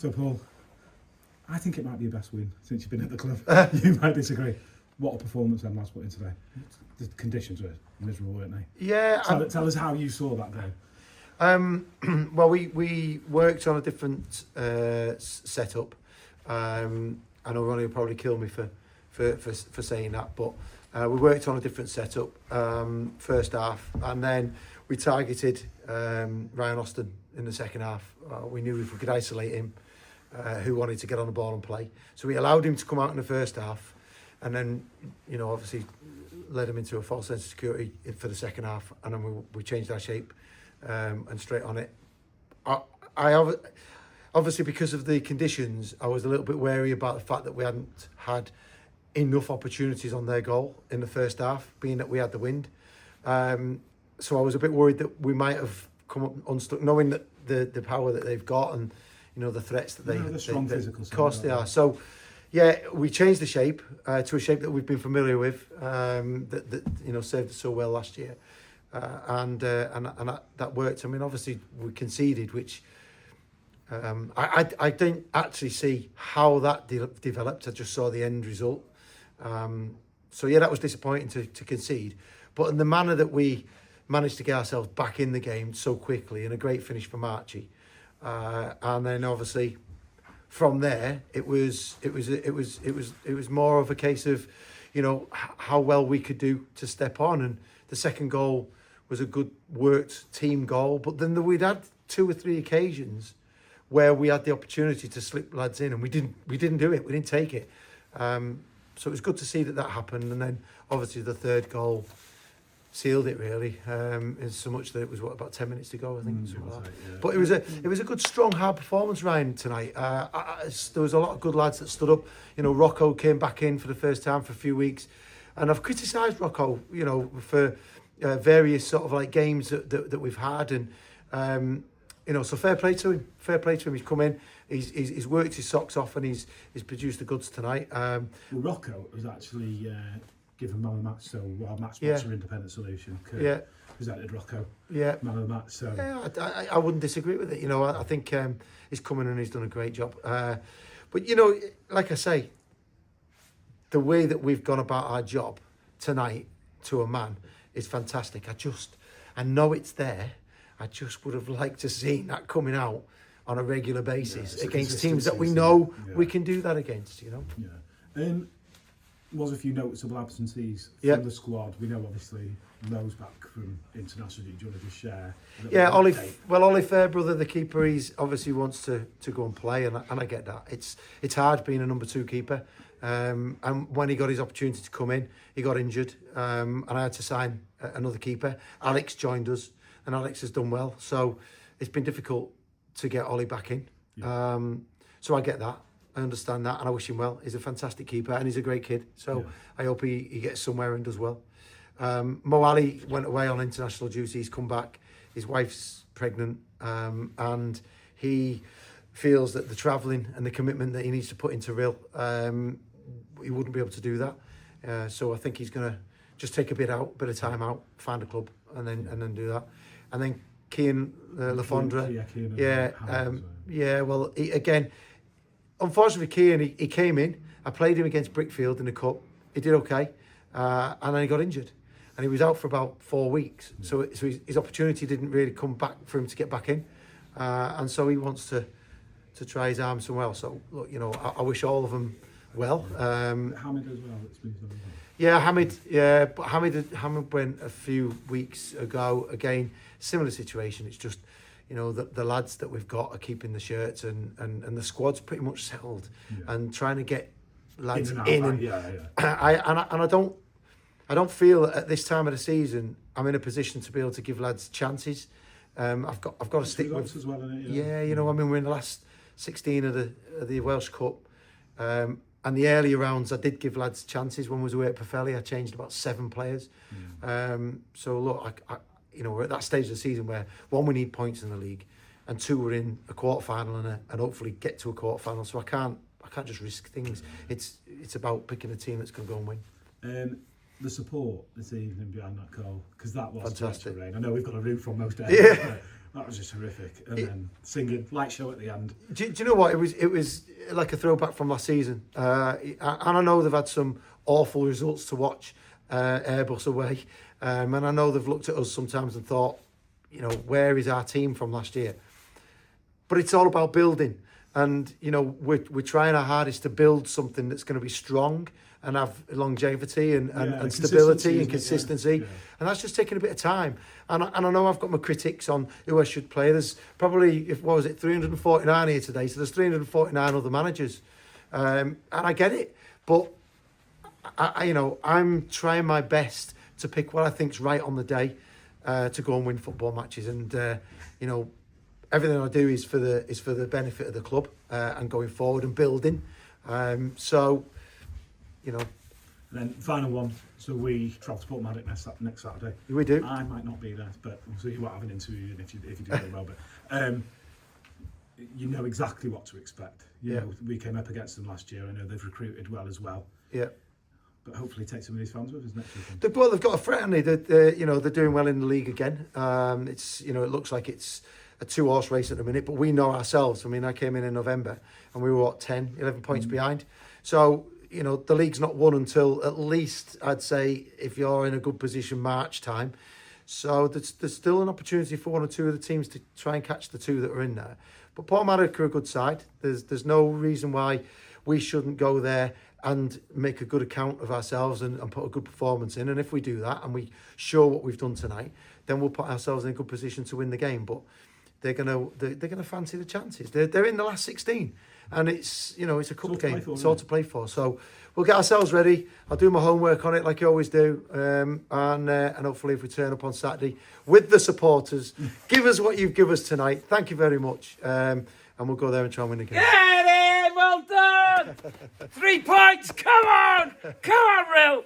So, Paul, I think it might be your best win since you've been at the club. You might disagree. What a performance them lads put in today. The conditions were miserable, weren't they? Yeah. Tell us how you saw that game. Well, we worked on a different setup. I know Ronnie will probably kill me for saying that, but we worked on a different setup first half, and then we targeted Ryan Austin in the second half. We knew if we could isolate him, who wanted to get on the ball and play. So we allowed him to come out in the first half, and then, obviously led him into a false sense of security for the second half, and then we changed our shape and straight on it. I obviously, because of the conditions, I was a little bit wary about the fact that we hadn't had enough opportunities on their goal in the first half, being that we had the wind. So I was a bit worried that we might have come up unstuck, knowing that the power that they've got and the threats that they're strong physical. Of course they are. So yeah, we changed the shape to a shape that we've been familiar with, that served us so well last year, and that worked. I mean, obviously we conceded, which I didn't actually see how that developed. I just saw the end result. So yeah, that was disappointing to concede, but in the manner that we managed to get ourselves back in the game so quickly, and a great finish from Archie, and then obviously from there it was more of a case of how well we could do to step on, and the second goal was a good worked team goal, but then we'd had 2 or 3 occasions where we had the opportunity to slip lads in, and we didn't do it, we didn't take it. So it was good to see that happened, and then obviously the third goal sealed it really, in so much that it was about 10 minutes to go, I think. But it was a good, strong, hard performance, Ryan, tonight. There was a lot of good lads that stood up. Rocco came back in for the first time for a few weeks, and I've criticised Rocco, for various sort of like games that we've had, and so fair play to him. He's come in, he's worked his socks off, and he's produced the goods tonight. Rocco was actually given man of the match, so our match sponsor Independent Solution presented Rocco man of the match. So yeah, I wouldn't disagree with it. I think he's come in and he's done a great job. But like I say, the way that we've gone about our job tonight to a man is fantastic. I know it's there. I just would have liked to see that coming out on a regular basis against teams that we know we can do that against. Yeah. Was a few noticeable absences from the squad. We know obviously Lowe's back from international. Do you want to just share? Ollie Farebrother, the keeper, he's obviously wants to go and play, and I get that. It's hard being a number 2 keeper. And when he got his opportunity to come in, he got injured, and I had to sign another keeper. Alex joined us, and Alex has done well. So it's been difficult to get Ollie back in. Yeah. So I get that. I understand that, and I wish him well. He's a fantastic keeper, and he's a great kid. So I hope he gets somewhere and does well. Mo Ali went away on international duty. He's come back. His wife's pregnant, and he feels that the travelling and the commitment that he needs to put into Rhyl, he wouldn't be able to do that. So I think he's going to just take a bit of time out, find a club, and then do that. And then Kian Le Fondre, well, again. Unfortunately, Kian, he came in. I played him against Brickfield in the cup. He did okay, and then he got injured, and he was out for about 4 weeks. So his opportunity didn't really come back for him to get back in, and so he wants to try his arm somewhere else. So look, I wish all of them well. Hamid as well. Yeah, Hamid. Yeah, but Hamid went a few weeks ago. Again, similar situation. It's just, the lads that we've got are keeping the shirts, and the squad's pretty much settled, and trying to get lads in. I don't feel that at this time of the season I'm in a position to be able to give lads chances. I've got to stick with as well, isn't it? We're in the last 16 of the Welsh Cup, and the earlier rounds I did give lads chances. When we was away at Pwllheli, I changed about 7 players. So look, we're at that stage of the season where 1, we need points in the league, and 2, we're in a quarter-final and hopefully get to a quarter-final. So I can't just risk things. It's about picking a team that's going to go and win. The support this evening behind that goal, because that was fantastic. Rain. I know we've got a roof on most days, That was just horrific. And then singing, light show at the end. Do you know what? It was like a throwback from last season. And I know they've had some awful results to watch, Airbus away. And I know they've looked at us sometimes and thought, you know, where is our team from last year? But it's all about building. And, you know, we're trying our hardest to build something that's going to be strong and have longevity and stability and consistency. Yeah. And that's just taking a bit of time. And I know I've got my critics on who I should play. There's probably, 349 here today. So there's 349 other managers. And I get it. But, I'm trying my best to pick what I think's right on the day to go and win football matches. And, everything I do is for the benefit of the club and going forward and building. And then final one. So we travel to Porthmadog next Saturday. We do. I might not be there, but so you won't have an interview if you do very well. But you know exactly what to expect. You know, we came up against them last year. I know they've recruited well as well. Yeah. But hopefully take some of these fans with us next weekend. They've got a threat, haven't they? They're doing well in the league again. It looks like it's a 2-horse race at the minute, but we know ourselves. I mean, I came in November and we were 11 points behind. So, the league's not won until at least, I'd say, if you're in a good position, March time. So there's still an opportunity for one or two of the teams to try and catch the two that are in there. But Porthmadog are a good side. There's no reason why we shouldn't go there and make a good account of ourselves and put a good performance in. And if we do that and we show what we've done tonight, then we'll put ourselves in a good position to win the game. But they're gonna fancy the chances. They're in the last 16, and it's a cup game. It's all to play for. So we'll get ourselves ready. I'll do my homework on it like I always do, and hopefully if we turn up on Saturday with the supporters, give us what you've given us tonight. Thank you very much, and we'll go there and try and win the game. Get in, well done. 3 points. Come on, Rhyl.